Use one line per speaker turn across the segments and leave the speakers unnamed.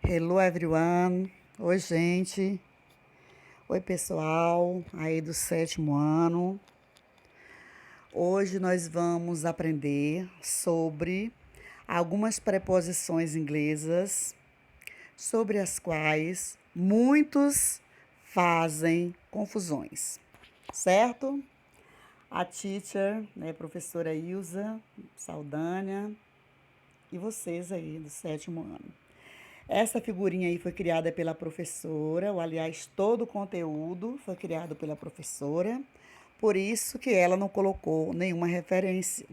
Hello everyone. Oi, gente. Oi, pessoal aí do 7º ano. Hoje nós vamos aprender sobre algumas preposições inglesas sobre as quais muitos fazem confusões, certo? A teacher, né, professora Ilza Saldanha, e vocês aí do 7º ano. Essa figurinha aí foi criada pela professora, ou aliás, todo o conteúdo foi criado pela professora, por isso que ela não colocou nenhuma referência.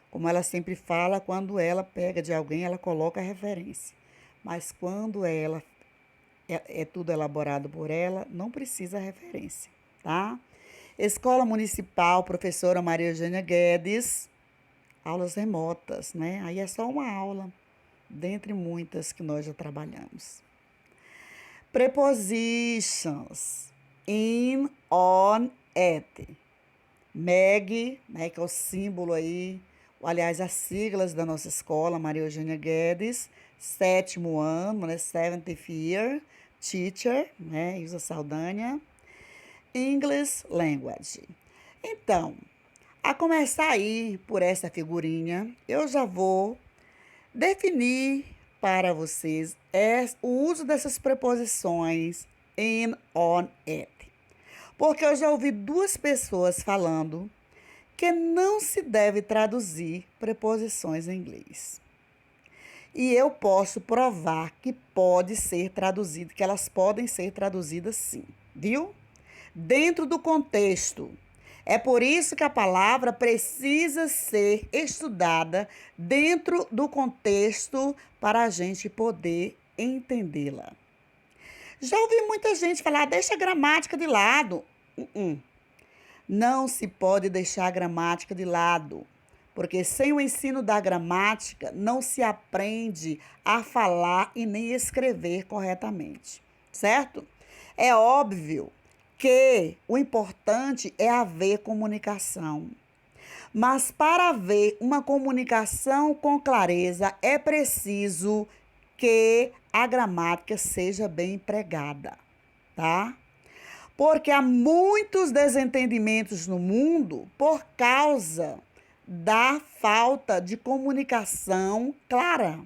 Como ela sempre fala, quando ela pega de alguém, ela coloca a referência. Mas quando é tudo elaborado por ela, não precisa referência, tá? Escola Municipal, professora Maria Eugênia Guedes, aulas remotas, né? Aí é só uma aula, dentre muitas que nós já trabalhamos. Prepositions. In, on, at. MEG, né, que é o símbolo aí, aliás, as siglas da nossa escola, Maria Eugênia Guedes, 7º ano, né, 7th year, teacher, né, Ilza Saldanha, English language. Então, a começar aí por essa figurinha, eu já vou definir para vocês o uso dessas preposições in, on, at. Porque eu já ouvi duas pessoas falando que não se deve traduzir preposições em inglês. E eu posso provar que pode ser traduzido, que elas podem ser traduzidas sim, viu? Dentro do contexto. É por isso que a palavra precisa ser estudada dentro do contexto para a gente poder entendê-la. Já ouvi muita gente falar, deixa a gramática de lado. Não se pode deixar a gramática de lado, porque sem o ensino da gramática não se aprende a falar e nem escrever corretamente, certo? É óbvio que o importante é haver comunicação. Mas para haver uma comunicação com clareza, é preciso que a gramática seja bem empregada, tá? Porque há muitos desentendimentos no mundo por causa da falta de comunicação clara.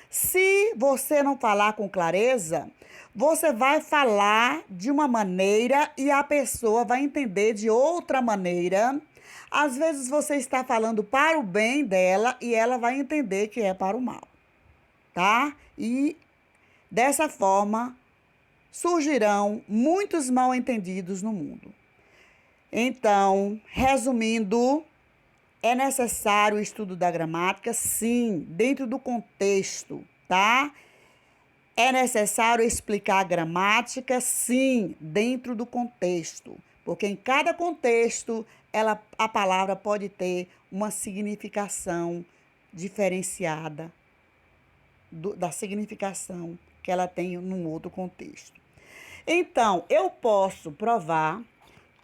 Se você não falar com clareza, você vai falar de uma maneira e a pessoa vai entender de outra maneira. Às vezes você está falando para o bem dela e ela vai entender que é para o mal, tá? E dessa forma surgirão muitos mal-entendidos no mundo. Então, resumindo, é necessário o estudo da gramática, sim, dentro do contexto, tá? É necessário explicar a gramática, sim, dentro do contexto, porque em cada contexto a palavra pode ter uma significação diferenciada da significação que ela tem num outro contexto. Então, eu posso provar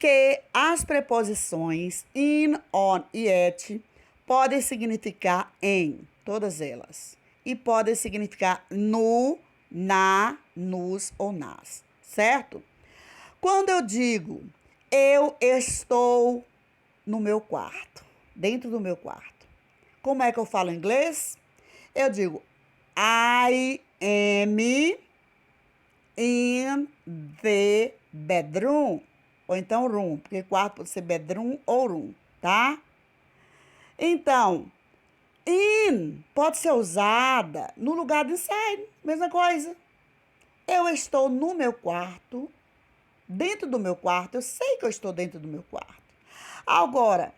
que as preposições in, on e at podem significar em, todas elas. E podem significar no, na, nos ou nas, certo? Quando eu digo eu estou no meu quarto, dentro do meu quarto, como é que eu falo em inglês? Eu digo I am in the bedroom. Ou então room, porque quarto pode ser bedroom ou room, tá? Então, in pode ser usada no lugar de inside, mesma coisa. Eu estou no meu quarto, dentro do meu quarto, eu sei que eu estou dentro do meu quarto. Agora,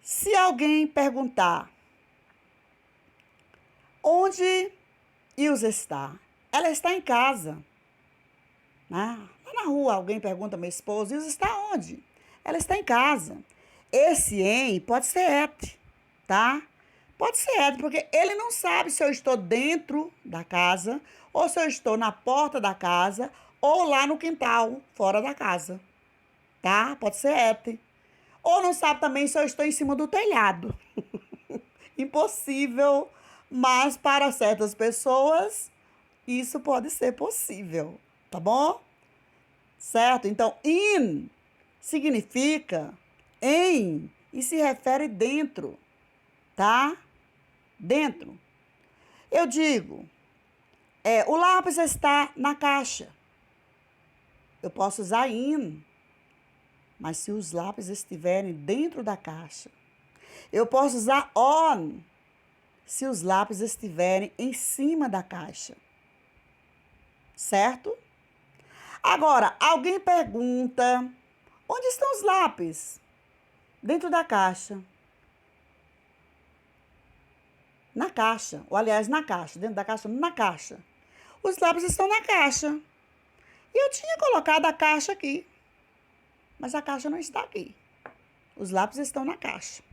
se alguém perguntar onde Ilza está, ela está em casa. Lá na rua, alguém pergunta a minha esposa, Ilza está onde? Ela está em casa. Esse em pode ser at, tá? Pode ser at, porque ele não sabe se eu estou dentro da casa, ou se eu estou na porta da casa, ou lá no quintal, fora da casa, tá? Pode ser at. Ou não sabe também se eu estou em cima do telhado. Impossível, mas para certas pessoas Isso pode ser possível, tá bom? Certo? Então, in significa em e se refere dentro, tá? Dentro. Eu digo, o lápis está na caixa. Eu posso usar in, mas se os lápis estiverem dentro da caixa. Eu posso usar on, se os lápis estiverem em cima da caixa. Certo? Agora, alguém pergunta, onde estão os lápis? Dentro da caixa. Na caixa, ou aliás, na caixa, dentro da caixa, na caixa. Os lápis estão na caixa. E eu tinha colocado a caixa aqui, mas a caixa não está aqui. Os lápis estão na caixa.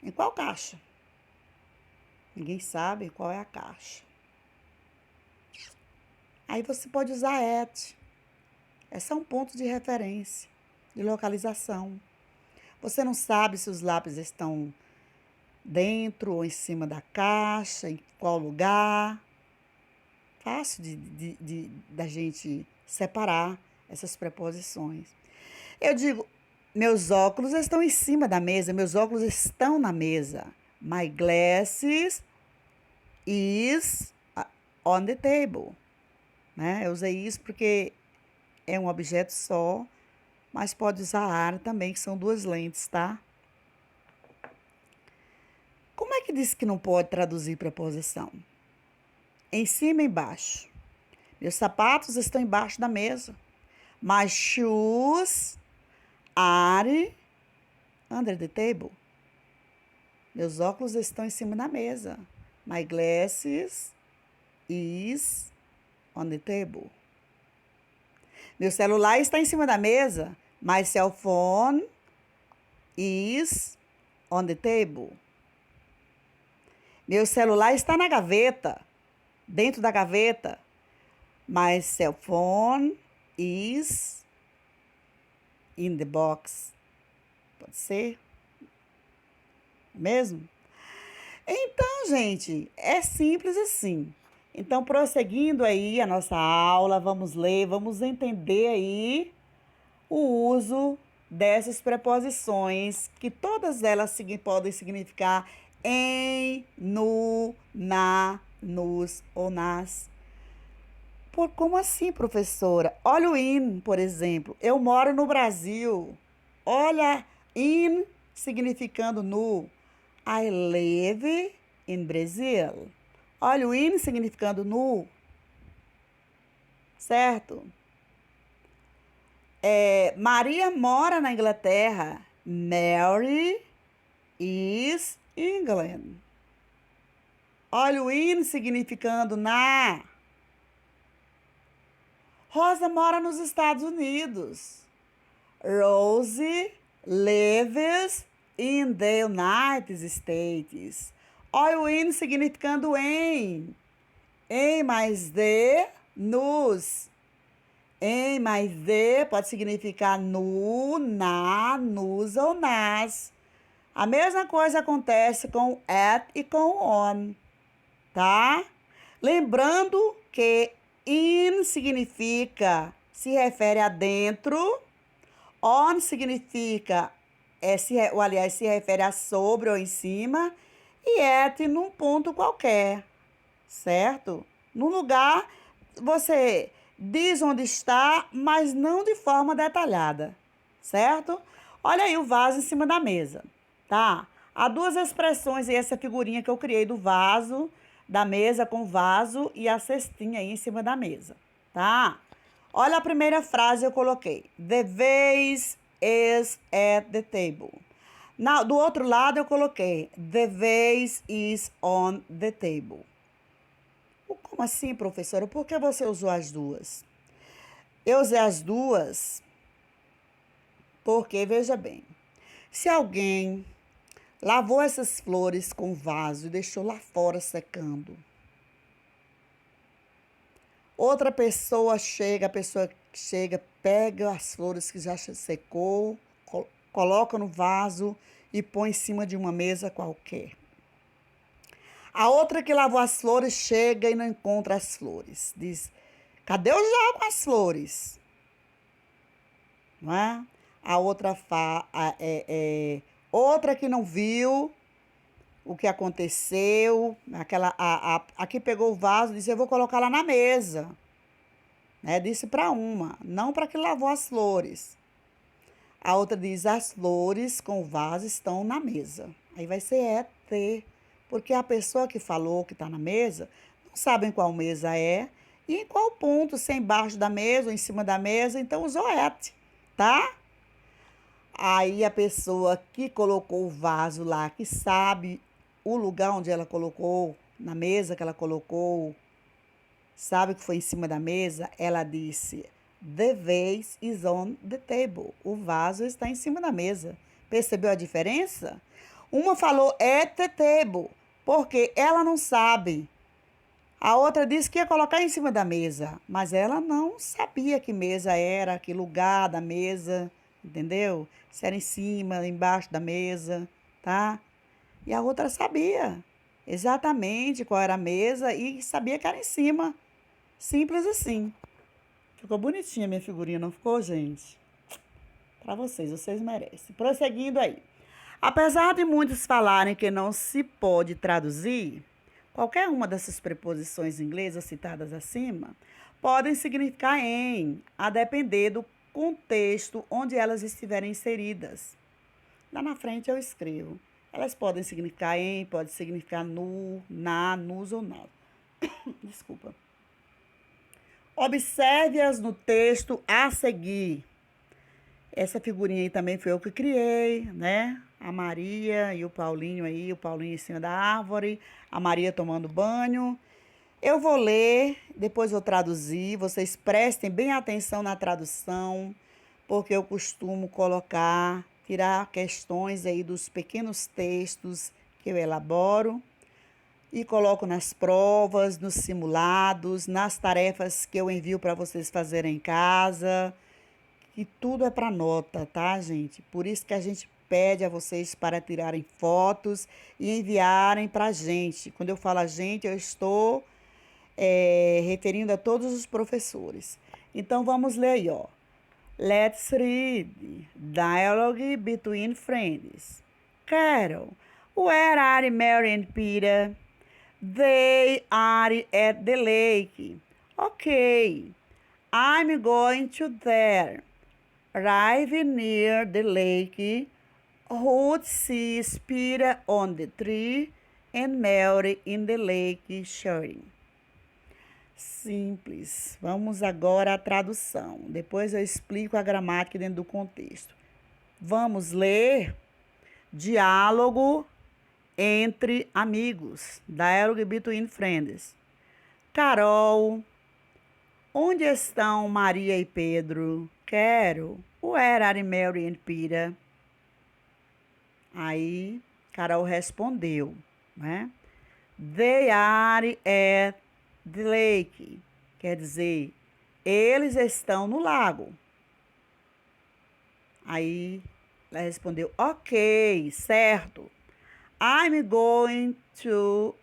Em qual caixa? Ninguém sabe qual é a caixa. Aí você pode usar at. É só um ponto de referência, de localização. Você não sabe se os lápis estão dentro ou em cima da caixa, em qual lugar. Fácil da gente separar essas preposições. Eu digo, meus óculos estão em cima da mesa, meus óculos estão na mesa. My glasses is on the table. Né? Eu usei isso porque é um objeto só, mas pode usar are também, que são duas lentes, tá? Como é que diz que não pode traduzir preposição? Em cima e embaixo. Meus sapatos estão embaixo da mesa. My shoes are under the table. Meus óculos estão em cima da mesa. My glasses is on the table. Meu celular está em cima da mesa. My cell phone is on the table. Meu celular está na gaveta. Dentro da gaveta. My cell phone is in the box. Pode ser? Mesmo? Então, gente, é simples assim. Então, prosseguindo aí a nossa aula, vamos ler, vamos entender aí o uso dessas preposições, que todas elas podem significar em, no, na, nos ou nas. Como assim, professora? Olha o in, por exemplo. Eu moro no Brasil. Olha, in significando no. I live in Brazil. Olha o in significando no. Certo? Maria mora na Inglaterra. Mary is England. Olha o in significando na. Rosa mora nos Estados Unidos. Rose lives in the United States. Olha o in significando em. Em mais de, nos. Em mais de pode significar no, na, nos ou nas. A mesma coisa acontece com at e com on, tá? Lembrando que in significa, se refere a dentro, on significa, se refere a sobre ou em cima, e at num ponto qualquer, certo? Num lugar, você diz onde está, mas não de forma detalhada, certo? Olha aí o vaso em cima da mesa, tá? Há duas expressões e essa figurinha que eu criei do vaso, da mesa com o vaso e a cestinha aí em cima da mesa, tá? Olha a primeira frase eu coloquei. The vase is at the table. Do outro lado eu coloquei the vase is on the table. Como assim, professora? Por que você usou as duas? Eu usei as duas porque, veja bem, se alguém lavou essas flores com vaso e deixou lá fora secando, outra pessoa chega, pega as flores que já secou, coloca no vaso e põe em cima de uma mesa qualquer. A outra que lavou as flores chega e não encontra as flores. Diz, cadê o jarro com as flores? Não é? A outra outra que não viu o que aconteceu, a que pegou o vaso, disse, eu vou colocar lá na mesa. Né? Disse para uma, não para que lavou as flores. A outra diz, as flores com o vaso estão na mesa. Aí vai ser ET, porque a pessoa que falou que está na mesa, não sabe em qual mesa é e em qual ponto, se é embaixo da mesa ou em cima da mesa, então usou ET, tá? Aí a pessoa que colocou o vaso lá, que sabe o lugar onde ela colocou, na mesa que ela colocou, sabe que foi em cima da mesa, ela disse, the vase is on the table. O vaso está em cima da mesa. Percebeu a diferença? Uma falou at the table, porque ela não sabe. A outra disse que ia colocar em cima da mesa, mas ela não sabia que mesa era, que lugar da mesa, entendeu? Se era em cima, embaixo da mesa, tá? E a outra sabia exatamente qual era a mesa e sabia que era em cima. Simples assim. Ficou bonitinha a minha figurinha, não ficou, gente? Para vocês merecem. Prosseguindo aí. Apesar de muitos falarem que não se pode traduzir, qualquer uma dessas preposições inglesas citadas acima podem significar em, a depender do contexto onde elas estiverem inseridas. Lá na frente eu escrevo. Elas podem significar em, pode significar no, na, nos ou não. Desculpa. Observe-as no texto a seguir. Essa figurinha aí também foi eu que criei, né? A Maria e o Paulinho aí, o Paulinho em cima da árvore, a Maria tomando banho. Eu vou ler, depois vou traduzir. Vocês prestem bem atenção na tradução, porque eu costumo tirar questões aí dos pequenos textos que eu elaboro e coloco nas provas, nos simulados, nas tarefas que eu envio para vocês fazerem em casa. E tudo é para nota, tá, gente? Por isso que a gente pede a vocês para tirarem fotos e enviarem para a gente. Quando eu falo a gente, eu estou referindo a todos os professores. Então, vamos ler aí, ó. Let's read. Dialogue between friends. Carol, where are Mary and Peter? They are at the lake. Okay, I'm going to there. Arrive near the lake, Ruth sees Peter on the tree and Mary in the lake shouting. Simples. Vamos agora à tradução. Depois eu explico a gramática dentro do contexto. Vamos ler diálogo entre amigos. Dialogue between friends. Carol, onde estão Maria e Pedro? Carol, where are Mary and Peter? Aí, Carol respondeu, né? They are at the lake. Quer dizer, eles estão no lago. Aí, ela respondeu, ok, certo. I'm going to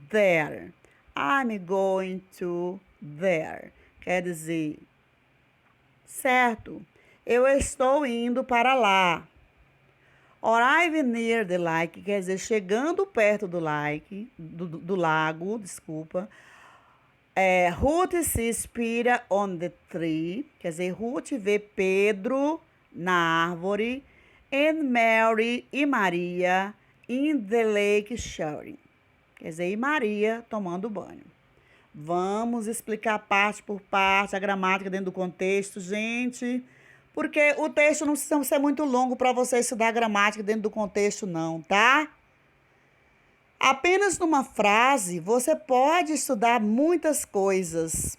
there. I'm going to there. Quer dizer, certo, eu estou indo para lá. Arrive near the lake, quer dizer, chegando perto do lago, desculpa. Ruth sees Peter on the tree, quer dizer, Ruth vê Pedro na árvore. And Mary e Maria in the lake showering. Quer dizer, e Maria tomando banho. Vamos explicar parte por parte, a gramática dentro do contexto, gente. Porque o texto não precisa ser muito longo para você estudar a gramática dentro do contexto, não, tá? Apenas numa frase, você pode estudar muitas coisas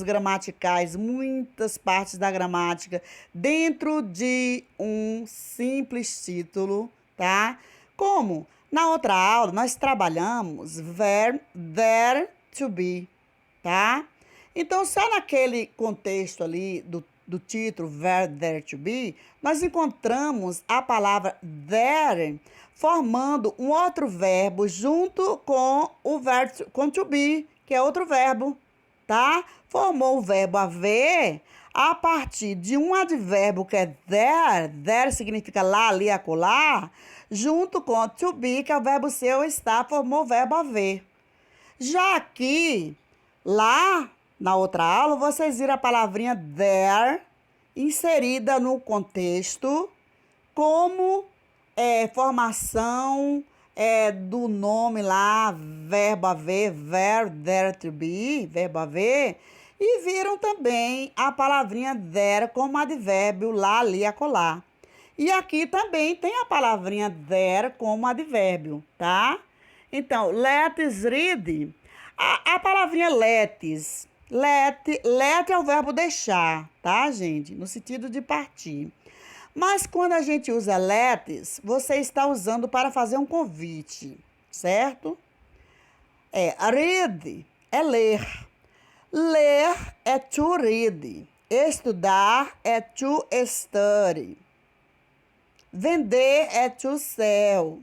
gramaticais, muitas partes da gramática, dentro de um simples título, tá? Como? Na outra aula, nós trabalhamos verb, there to be, tá? Então, só naquele contexto ali do título Where There to Be, nós encontramos a palavra there formando um outro verbo junto com o verbo com to be, que é outro verbo, tá? Formou o verbo haver a partir de um advérbio que é there, there significa lá, ali, acolá, junto com to be, que é o verbo ser ou estar, formou o verbo haver. Já aqui, lá na outra aula, vocês viram a palavrinha there inserida no contexto como formação do nome lá, verbo haver, where there to be, verbo haver, e viram também a palavrinha there como advérbio lá, ali, acolá. E aqui também tem a palavrinha there como advérbio, tá? Então, let's read. A palavrinha let's. Let é o verbo deixar, tá, gente? No sentido de partir. Mas quando a gente usa let's, você está usando para fazer um convite, certo? Read é ler. Ler é to read. Estudar é to study. Vender é to sell.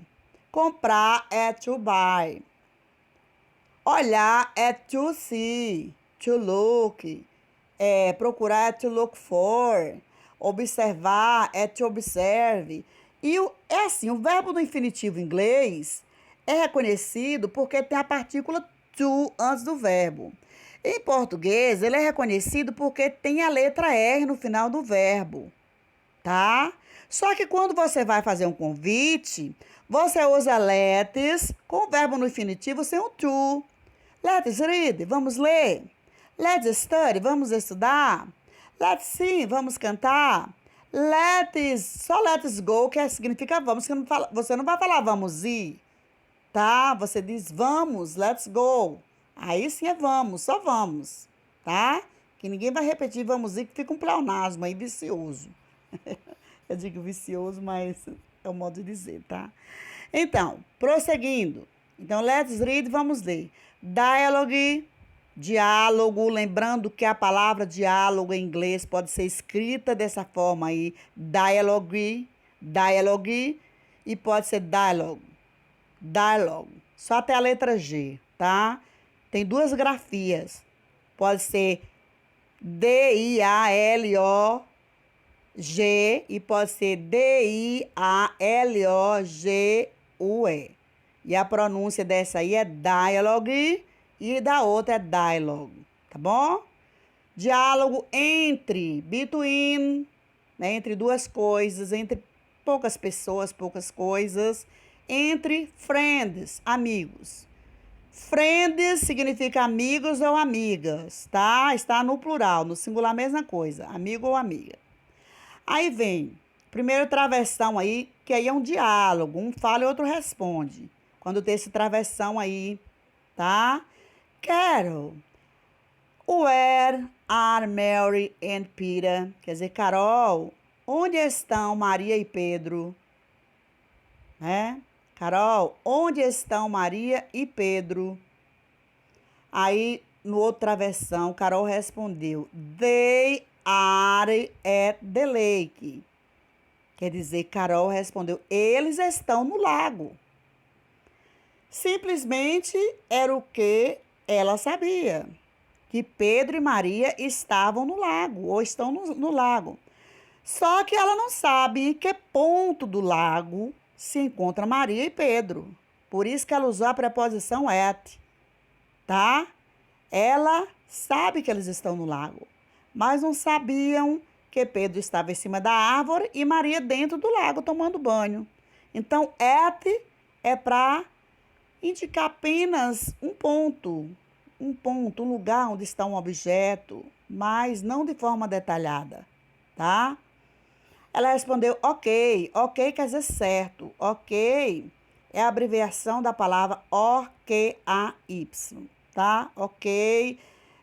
Comprar é to buy. Olhar é to see, to look. Procurar é to look for. Observar é to observe. E o verbo no infinitivo inglês é reconhecido porque tem a partícula to antes do verbo. Em português, ele é reconhecido porque tem a letra R no final do verbo, tá? Só que quando você vai fazer um convite, você usa let's com o verbo no infinitivo sem o to. Let's read, vamos ler. Let's study, vamos estudar. Let's sing, vamos cantar. Só let's go, que significa vamos. Você não vai falar vamos ir, tá? Você diz vamos, let's go. Aí sim é vamos, só vamos, tá? Que ninguém vai repetir vamos ir, que fica um pleonasmo aí vicioso. Eu digo vicioso, mas é o modo de dizer, tá? Então, prosseguindo. Então, let's read, vamos ler. Dialogue, diálogo. Lembrando que a palavra diálogo em inglês pode ser escrita dessa forma aí. Dialogue, e pode ser dialogue. Só até a letra G, tá? Tem duas grafias. Pode ser D-I-A-L-O-G e pode ser D-I-A-L-O-G-U-E. E a pronúncia dessa aí é dialogue e da outra é dialogue, tá bom? Diálogo between, né, entre duas coisas, entre poucas pessoas, poucas coisas, entre friends, amigos. Friends significa amigos ou amigas, tá? Está no plural, no singular, mesma coisa, amigo ou amiga. Aí vem, primeiro travessão aí, que aí é um diálogo, um fala e outro responde. Quando tem esse travessão aí, tá? Carol, where are Mary and Peter? Quer dizer, Carol, onde estão Maria e Pedro? Né? Carol, onde estão Maria e Pedro? Aí, no outro travessão, Carol respondeu, they are at the lake. Quer dizer, Carol respondeu, eles estão no lago. Simplesmente era o que ela sabia, que Pedro e Maria estavam no lago, ou estão no lago. Só que ela não sabe em que ponto do lago se encontra Maria e Pedro. Por isso que ela usou a preposição at, tá? Ela sabe que eles estão no lago, mas não sabiam que Pedro estava em cima da árvore e Maria dentro do lago tomando banho. Então, at é para indicar apenas um ponto, um lugar onde está um objeto, mas não de forma detalhada, tá? Ela respondeu, ok. Ok quer dizer certo. Ok é a abreviação da palavra O-Q-A-Y, tá? Ok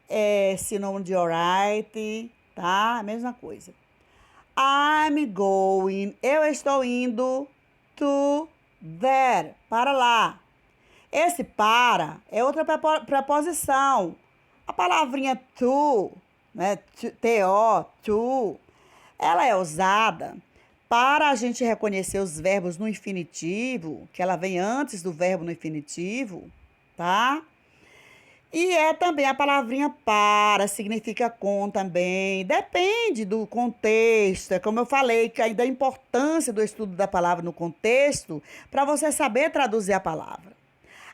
é sinônimo de alright, tá? A mesma coisa. I'm going. Eu estou indo to there. Para lá. Esse para é outra preposição. A palavrinha to né? To, to. Ela é usada para a gente reconhecer os verbos no infinitivo, que ela vem antes do verbo no infinitivo, tá? E é também a palavrinha para, significa com também. Depende do contexto. É como eu falei, que da importância do estudo da palavra no contexto, para você saber traduzir a palavra.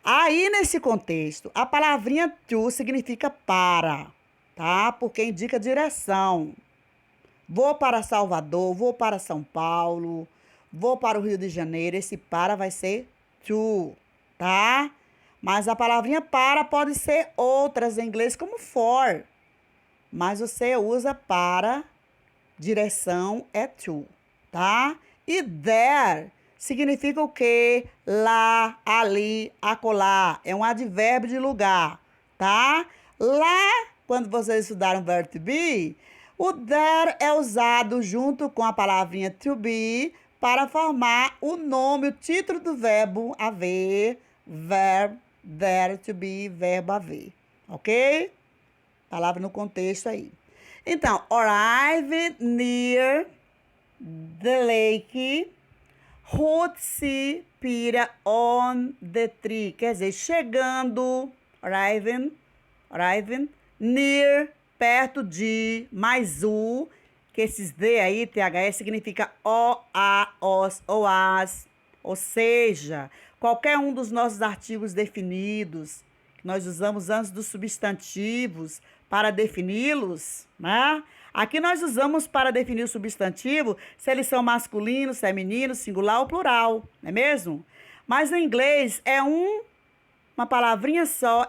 Aí, nesse contexto, a palavrinha to significa para, tá? Porque indica direção. Vou para Salvador, vou para São Paulo, vou para o Rio de Janeiro. Esse para vai ser to, tá? Mas a palavrinha para pode ser outras em inglês, como for. Mas você usa para, direção é to, tá? E there significa o quê? Lá, ali, acolá. É um advérbio de lugar, tá? Lá, quando vocês estudaram o verbo to be, o there é usado junto com a palavrinha to be para formar o nome, o título do verbo haver, verb, there to be, verbo haver, ok? Palavra no contexto aí. Então, arrive near the lake, Hotse pira on the tree. Quer dizer, chegando, arriving, near, perto de, mais o, que esses D aí, THS, significa o, a, os, ou as. Ou seja, qualquer um dos nossos artigos definidos, que nós usamos antes dos substantivos para defini-los, né? Aqui nós usamos para definir o substantivo se eles são masculinos, femininos, singular ou plural, não é mesmo? Mas no inglês é uma palavrinha só,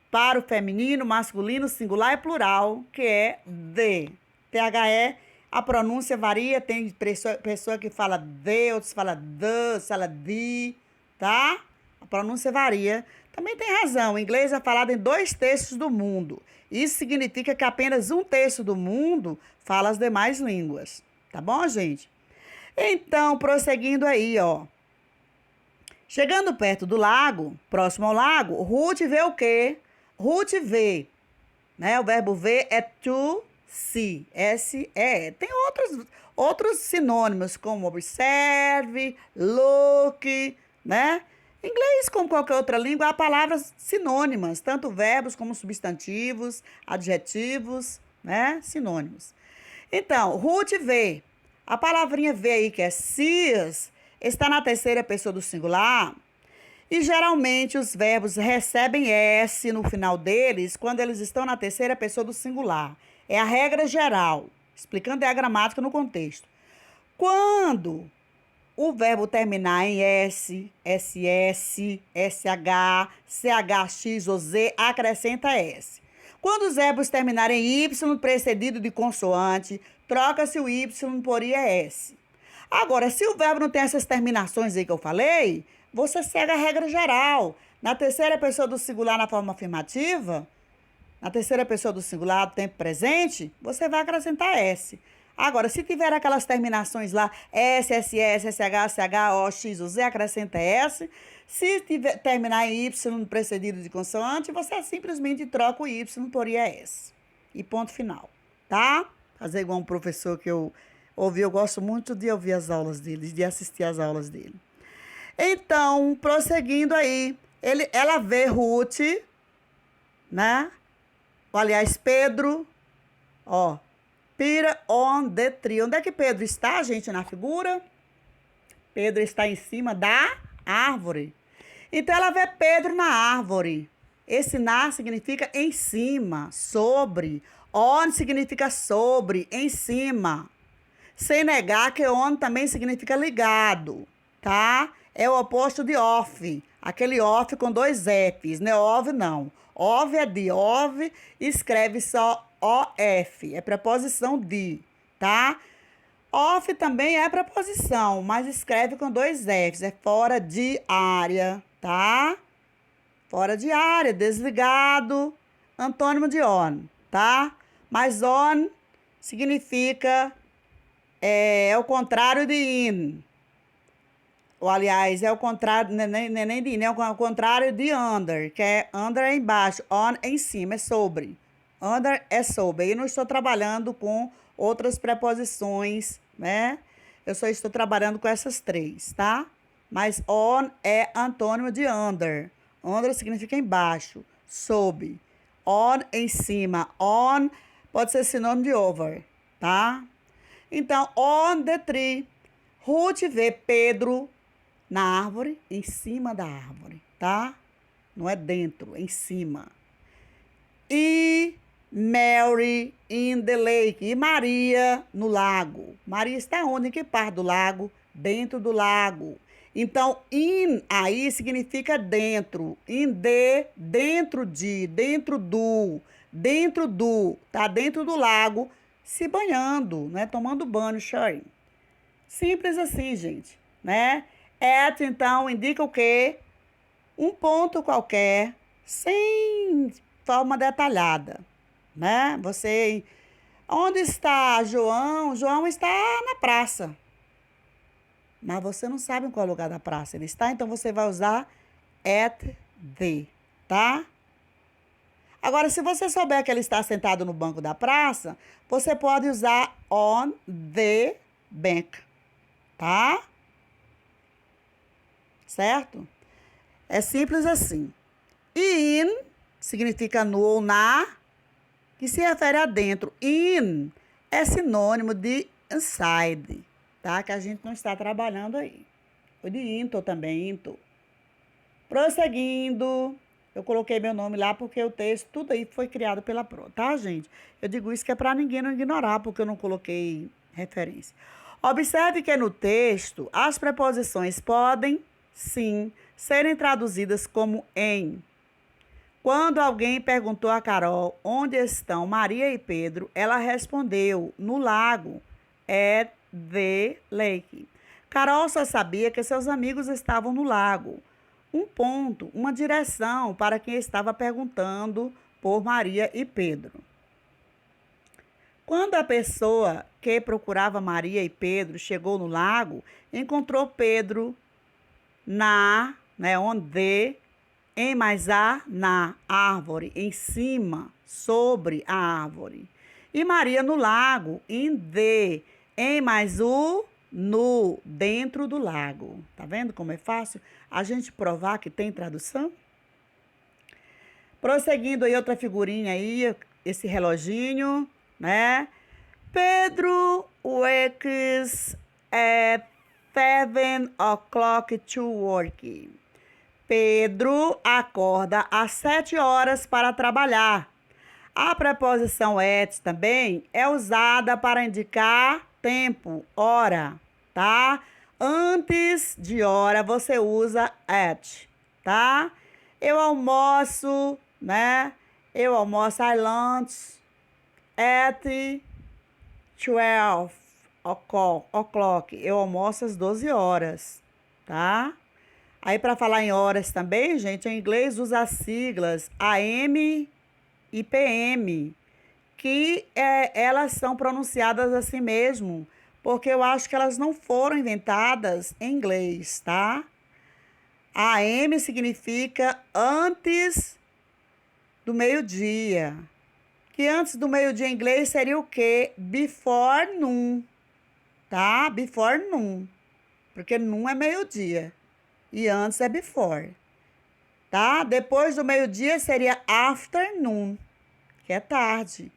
para o feminino, masculino, singular e plural, que é the. THE, a pronúncia varia, tem pessoa que fala de, outros fala the, fala de, tá? A pronúncia varia. Também tem razão, o inglês é falado em 2/3 do mundo. Isso significa que apenas 1/3 do mundo fala as demais línguas. Tá bom, gente? Então, prosseguindo aí, ó. Chegando perto do lago, próximo ao lago, Ruth vê o quê? Ruth vê, né? O verbo ver é to see, S-E. Tem outros sinônimos, como observe, look, né? Em inglês, como qualquer outra língua, há palavras sinônimas, tanto verbos como substantivos, adjetivos, né? Sinônimos. Então, Ruth vê. A palavrinha vê aí, que é sees, está na terceira pessoa do singular. E geralmente os verbos recebem S no final deles quando eles estão na terceira pessoa do singular. É a regra geral, explicando a gramática no contexto. Quando o verbo terminar em S, SS, SH, CHX ou Z, acrescenta S. Quando os verbos terminarem em Y precedido de consoante, troca-se o Y por IES. Agora, se o verbo não tem essas terminações aí que eu falei, você segue a regra geral. Na terceira pessoa do singular na forma afirmativa, na terceira pessoa do singular do tempo presente, você vai acrescentar S. Agora, se tiver aquelas terminações lá, S, SS, SH, CH, O, X ou Z, acrescenta S. Se terminar em Y precedido de consoante, você simplesmente troca o Y por IES. E ponto final, tá? Fazer igual um professor que eu ouvi, eu gosto muito de ouvir as aulas dele, de assistir as aulas dele. Então, prosseguindo aí, ela vê Ruth, né? Aliás, Pedro, ó, pira on the tree. Onde é que Pedro está, gente, na figura? Pedro está em cima da árvore. Então, ela vê Pedro na árvore. Esse na significa em cima, sobre. On significa sobre, em cima. Sem negar que on também significa ligado, tá? É o oposto de off. Aquele off com 2 Fs, não é ov, não. Ov é de ov, escreve só OF, é preposição de, tá? Off também é preposição, mas escreve com 2 Fs, é fora de área, tá? Fora de área, desligado, antônimo de on, tá? Mas on significa, é o contrário de in. Ou, aliás, é o contrário, nem de in, é o contrário de under, que é under é embaixo, on é em cima, é sobre, Under é sobre. E não estou trabalhando com outras preposições, né? Eu só estou trabalhando com essas três, tá? Mas on é antônimo de under. Under significa embaixo, sob. On, em cima. On pode ser sinônimo de over, tá? Então, on the tree. Ruth vê Pedro na árvore, em cima da árvore, tá? Não é dentro, é em cima. E Mary in the lake. E Maria no lago. Maria está onde? Em que parte do lago? Dentro do lago. Então, in aí significa dentro. In the, dentro de, dentro do, tá dentro do lago, se banhando, né? Tomando banho, showering. Simples assim, gente, né? At, então, indica o quê? Um ponto qualquer, sem forma detalhada, né? Você, onde está João? João está na praça. Mas você não sabe em qual lugar da praça ele está, então você vai usar at the, tá? Agora, se você souber que ele está sentado no banco da praça, você pode usar on the bank, tá? Certo? É simples assim. E in significa no ou na, que se refere a dentro. In é sinônimo de inside, tá? Que a gente não está trabalhando aí. O de into também, into. Prosseguindo, eu coloquei meu nome lá porque o texto, tudo aí foi criado pela Pro, tá, gente? Eu digo isso que é para ninguém não ignorar, porque eu não coloquei referência. Observe que no texto, as preposições podem, sim, serem traduzidas como em. Quando alguém perguntou a Carol onde estão Maria e Pedro, ela respondeu, no lago, at the lake. Carol só sabia que seus amigos estavam no lago. Um ponto, uma direção para quem estava perguntando por Maria e Pedro. Quando a pessoa que procurava Maria e Pedro chegou no lago, encontrou Pedro na, né, onde, em mais a, na árvore, em cima, sobre a árvore. E Maria no lago, in the, em mais o, no, dentro do lago. Tá vendo como é fácil a gente provar que tem tradução? Prosseguindo aí outra figurinha aí, esse reloginho, né? Pedro wakes at 7 o'clock to work. Pedro acorda às 7 horas para trabalhar. A preposição at também é usada para indicar tempo, hora, tá? Antes de hora você usa at, tá? Eu almoço, né? Eu almoço I lunch at 12 o'clock. Eu almoço às 12 horas, tá? Aí, para falar em horas também, gente, em inglês usa as siglas AM e PM, que elas são pronunciadas assim mesmo, porque eu acho que elas não foram inventadas em inglês, tá? AM significa antes do meio-dia. Que antes do meio-dia em inglês seria o quê? Before noon, tá? Before noon, porque noon é meio-dia. E antes é before, tá? Depois do meio-dia seria afternoon, que é tarde,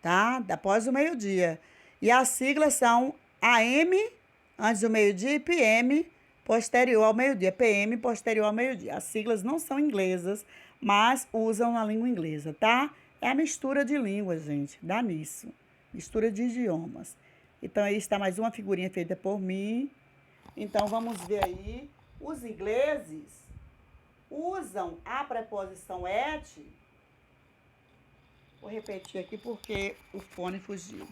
tá? Após o meio-dia. E as siglas são AM, antes do meio-dia, e PM, posterior ao meio-dia. PM, posterior ao meio-dia. As siglas não são inglesas, mas usam na língua inglesa, tá? É a mistura de línguas, gente, dá nisso. Mistura de idiomas. Então, aí está mais uma figurinha feita por mim. Então, vamos ver aí. Os ingleses usam a preposição at. Vou repetir aqui porque o fone fugiu.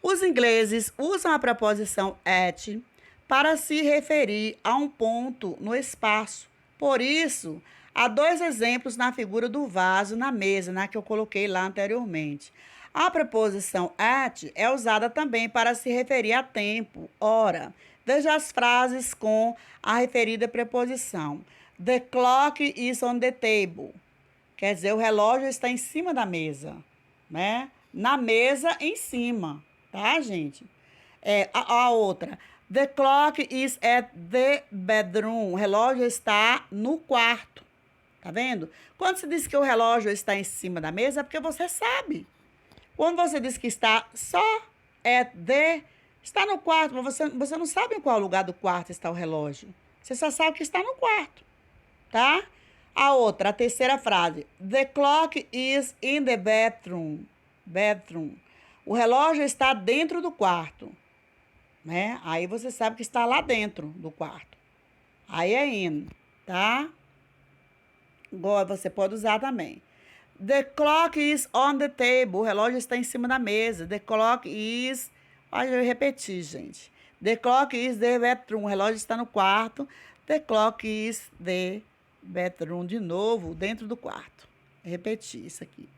Os ingleses usam a preposição at para se referir a um ponto no espaço. Por isso, há dois exemplos na figura do vaso na mesa, que eu coloquei lá anteriormente. A preposição at é usada também para se referir a tempo, hora. Veja as frases com a referida preposição. The clock is on the table. Quer dizer, o relógio está em cima da mesa, né? Na mesa em cima, tá, gente? A outra. The clock is at the bedroom. O relógio está no quarto. Tá vendo? Quando você diz que o relógio está em cima da mesa, é porque você sabe. Quando você diz que está só at the, está no quarto, mas você não sabe em qual lugar do quarto está o relógio. Você só sabe que está no quarto, tá? A outra, a terceira frase. The clock is in the bedroom. Bedroom. O relógio está dentro do quarto, né? Aí você sabe que está lá dentro do quarto. Aí é in, tá? Agora você pode usar também. The clock is on the table. O relógio está em cima da mesa. The clock is... Olha, eu repeti, gente. The clock is the bedroom. O relógio está no quarto. The clock is the bedroom. De novo, dentro do quarto. Repeti isso aqui.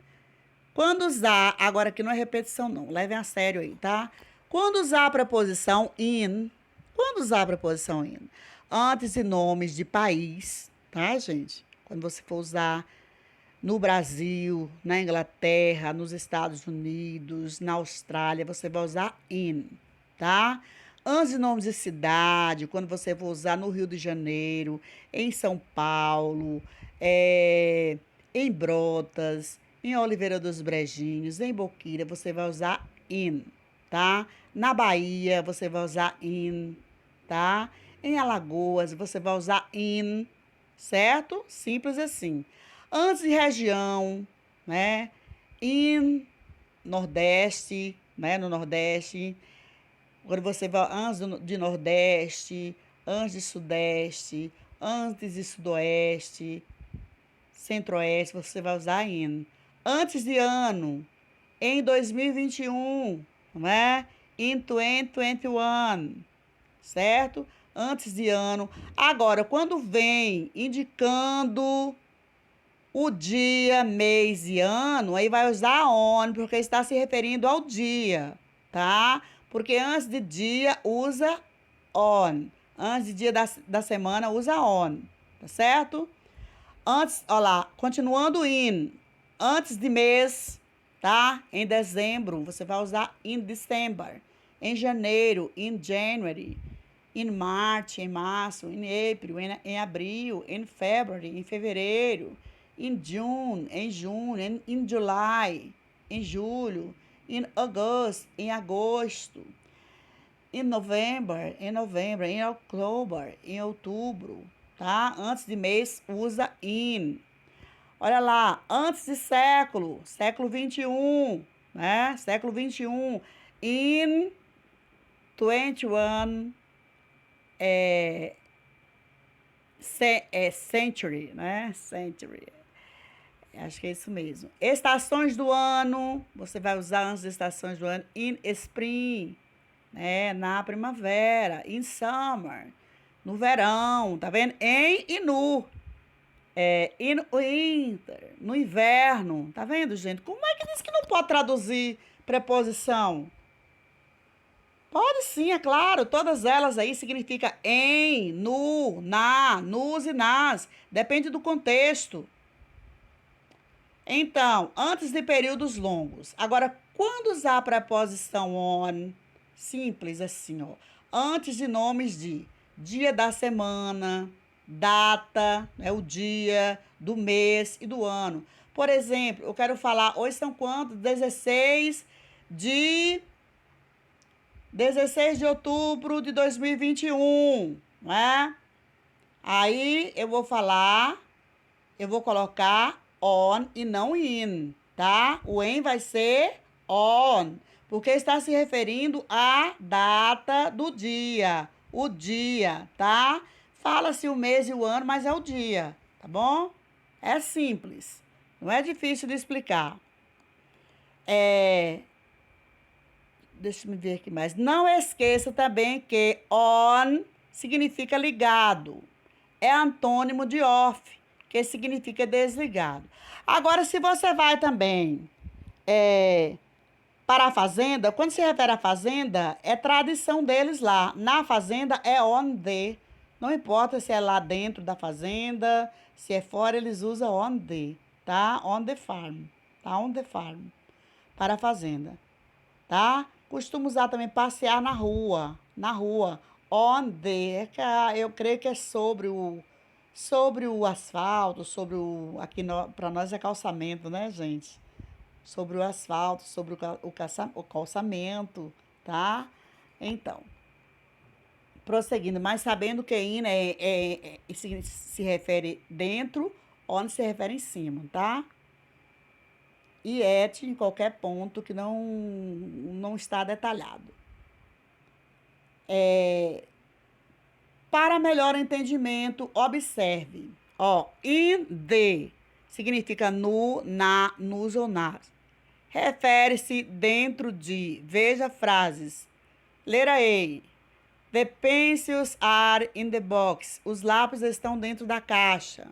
Quando usar... Agora aqui não é repetição, não. Levem a sério aí, tá? Quando usar a preposição in... Quando usar a preposição in? Antes de nomes de país, tá, gente? Quando você for usar no Brasil, na Inglaterra, nos Estados Unidos, na Austrália, você vai usar in, tá? Antes de nomes de cidade, quando você for usar no Rio de Janeiro, em São Paulo, em Brotas, em Oliveira dos Brejinhos, em Boqueira, você vai usar in, tá? Na Bahia, você vai usar in, tá? Em Alagoas, você vai usar in, certo? Simples assim. Antes de região, né? In Nordeste, né? No Nordeste. Quando você vai antes de Nordeste, antes de Sudeste, antes de Sudoeste, Centro-Oeste, você vai usar in. Antes de ano, em 2021, né? In 2021, certo? Antes de ano. Agora, quando vem indicando o dia, mês e ano, aí vai usar on, porque está se referindo ao dia, tá? Porque antes de dia, usa on. Antes de dia da semana, usa on, tá certo? Antes, ó lá, continuando in. Antes de mês, tá? Em dezembro, você vai usar in December. Em janeiro, in January. In March, em março. In April, em abril. In February, em fevereiro. In June, em junho. In July, em julho. In August, em agosto. In November, em novembro. In October, em outubro, tá? Antes de mês, usa in. Olha lá, antes de século, século 21, né? Século 21, in 21 century, né? Century. Acho que é isso mesmo. Estações do ano, você vai usar antes das estações do ano. In spring, né? Na primavera. In summer, no verão, tá vendo? Em e no. In winter, no inverno. Tá vendo, gente? Como é que diz que não pode traduzir preposição? Pode sim, é claro. Todas elas aí significam em, no, na, nos e nas. Depende do contexto. Então, antes de períodos longos. Agora, quando usar a preposição on? Simples assim, ó. Antes de nomes de dia da semana, data, né, o dia, do mês e do ano. Por exemplo, eu quero falar, hoje são quantos? 16 de outubro de 2021, né? Aí eu vou falar, eu vou colocar on e não in, tá? O em vai ser on, porque está se referindo à data do dia, o dia, tá? Fala-se o mês e o ano, mas é o dia, tá bom? É simples, não é difícil de explicar. Deixa eu ver aqui mais. Não esqueça também que on significa ligado. É antônimo de off, que significa desligado. Agora, se você vai também para a fazenda, quando se refere à fazenda, é tradição deles lá. Na fazenda é on the. Não importa se é lá dentro da fazenda, se é fora, eles usam on the, tá? On the farm, tá? On the farm. para a fazenda, tá? Costumo usar também passear na rua, on the, eu creio que é sobre o asfalto, aqui para nós é calçamento, né, gente? Sobre o asfalto, sobre o calçamento, tá? Então, prosseguindo, mas sabendo que in se refere dentro, on se refere em cima, tá? E et em qualquer ponto que não está detalhado. Para melhor entendimento, observe. Ó, in the significa no, na, nos ou nas. Refere-se dentro de. Veja frases. Letra A. The pencils are in the box. Os lápis estão dentro da caixa.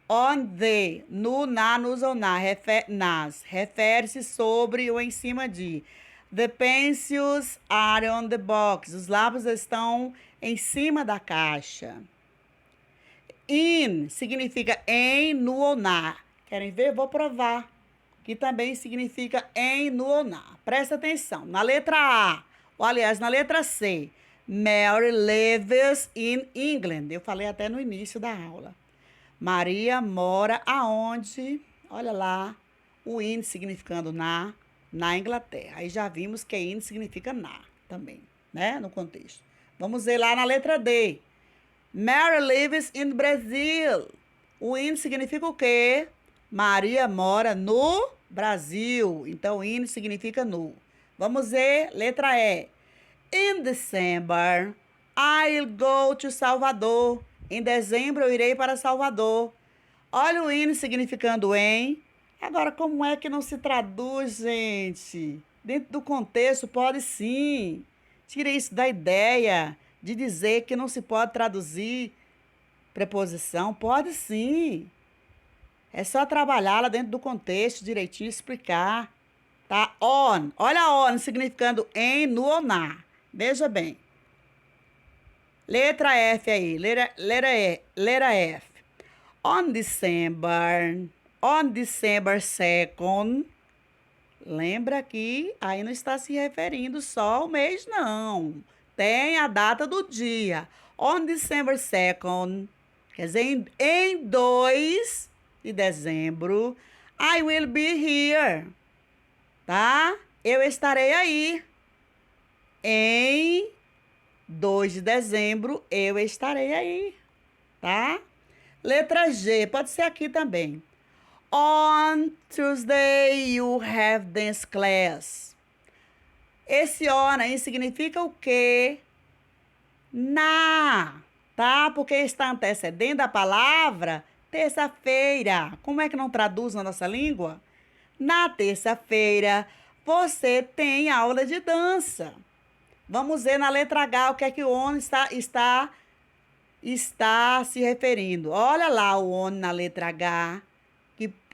On the, no, na, nos ou nas. Refere-se sobre ou em cima de. The pencils are on the box. Os lápis estão em cima da caixa. In significa em, no ou na. Querem ver? Vou provar. Que também significa em, no ou na. Presta atenção. Na letra A, ou aliás, na letra C. Mary lives in England. Eu falei até no início da aula. Maria mora aonde? Olha lá, o in significando na Inglaterra. Aí já vimos que in significa na também, né? No contexto. Vamos ver lá na letra D. Mary lives in Brazil. O in significa o quê? Maria mora no Brasil. Então, in significa no. Vamos ver, letra E. In December, I'll go to Salvador. Em dezembro eu irei para Salvador. Olha o in significando em. Agora, como é que não se traduz, gente? Dentro do contexto, pode sim. Tira isso da ideia de dizer que não se pode traduzir preposição. Pode sim. É só trabalhar lá dentro do contexto direitinho, explicar. Tá? On. Olha on significando em, no ou na. Veja bem. Letra F aí. Letra F. On December 2nd. Lembra que aí não está se referindo só ao mês, não. Tem a data do dia. On December 2nd. Quer dizer, em 2 de dezembro, I will be here. Tá? Eu estarei aí. Em 2 de dezembro, eu estarei aí. Tá? Letra G, pode ser aqui também. On Tuesday, you have dance class. Esse on aí significa o quê? Na, tá? Porque está antecedendo a palavra terça-feira. Como é que não traduz na nossa língua? Na terça-feira, você tem aula de dança. Vamos ver na letra H o que é que o on está se referindo. Olha lá o on na letra H,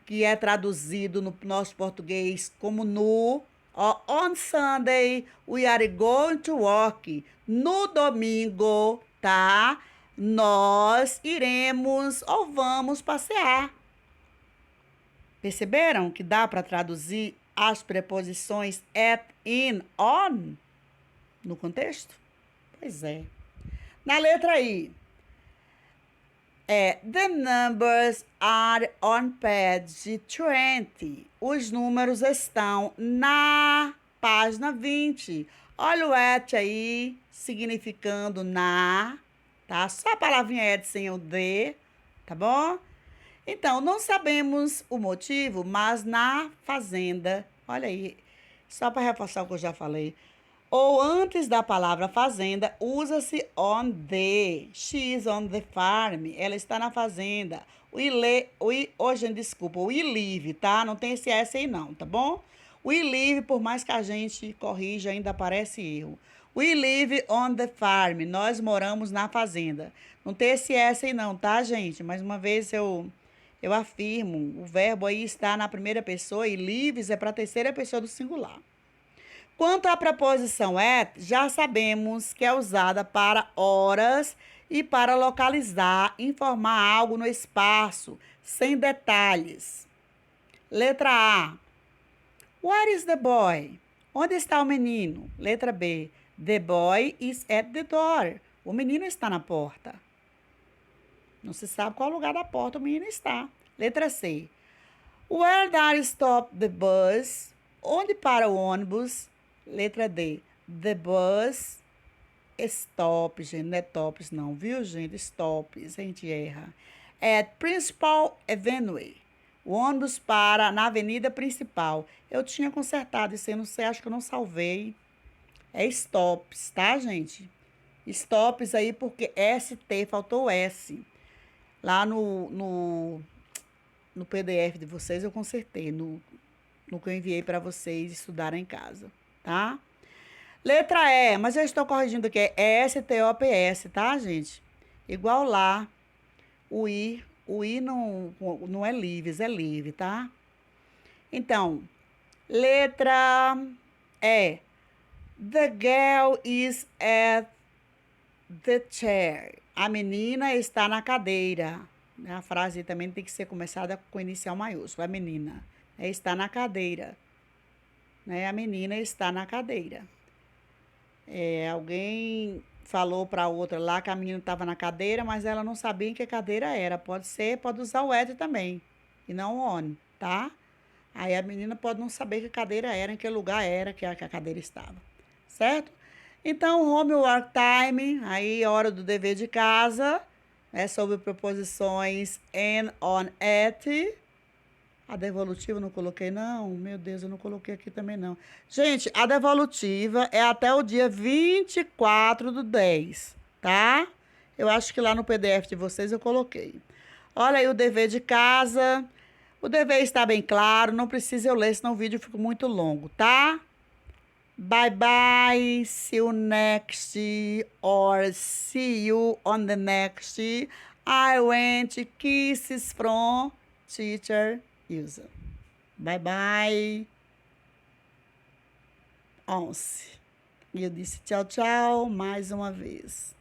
que é traduzido no nosso português como no. On Sunday, we are going to work. No domingo, tá? Nós iremos ou vamos passear. Perceberam que dá para traduzir as preposições at, in, on no contexto? Pois é. Na letra I. The numbers are on page 20. Os números estão na página 20. Olha o at aí, significando na, tá? Só a palavrinha at sem o de, tá bom? Então, não sabemos o motivo, mas na fazenda, olha aí, só para reforçar o que eu já falei, ou antes da palavra fazenda, usa-se on the. She is on the farm. Ela está na fazenda. Desculpa, we live, tá? Não tem esse S aí não, tá bom? We live, por mais que a gente corrija, ainda aparece erro. We live on the farm. Nós moramos na fazenda. Não tem esse S aí não, tá, gente? Mais uma vez eu afirmo, o verbo aí está na primeira pessoa e lives é para a terceira pessoa do singular. Quanto à preposição at, já sabemos que é usada para horas e para localizar, informar algo no espaço, sem detalhes. Letra A. Where is the boy? Onde está o menino? Letra B. The boy is at the door. O menino está na porta. Não se sabe qual lugar da porta o menino está. Letra C. Where does stop the bus? Onde para o ônibus? Letra D. The bus stop, gente. Não é tops não, viu, gente? Stops, a gente erra. At Principal Avenue. O ônibus para na avenida principal. Eu tinha consertado isso aí, não sei, acho que eu não salvei. É stops, tá, gente? Stops aí porque ST, faltou S. Lá no PDF de vocês eu consertei, no que eu enviei para vocês estudarem em casa, tá? Letra E, mas eu estou corrigindo aqui, é STOPS, tá, gente? Igual lá, o I não é lives, é live, tá? Então, letra E. The girl is at the chair. A menina está na cadeira. A frase também tem que ser começada com inicial maiúsculo. A menina está na cadeira. A menina está na cadeira. Alguém falou para outra lá que a menina estava na cadeira, mas ela não sabia em que cadeira era. Pode usar o at também, e não o on, tá? Aí a menina pode não saber que cadeira era, em que lugar era que a cadeira estava, certo? Então, homework time, aí hora do dever de casa, sobre preposições and, on, at. A devolutiva eu não coloquei, não. Meu Deus, eu não coloquei aqui também, não. Gente, a devolutiva é até o dia 24/10, tá? Eu acho que lá no PDF de vocês eu coloquei. Olha aí o dever de casa. O dever está bem claro, não precisa eu ler, senão o vídeo fica muito longo, tá? Bye bye, see you next, or see you on the next. I want kisses from teacher Ilza. Bye bye. 11. E eu disse tchau, tchau mais uma vez.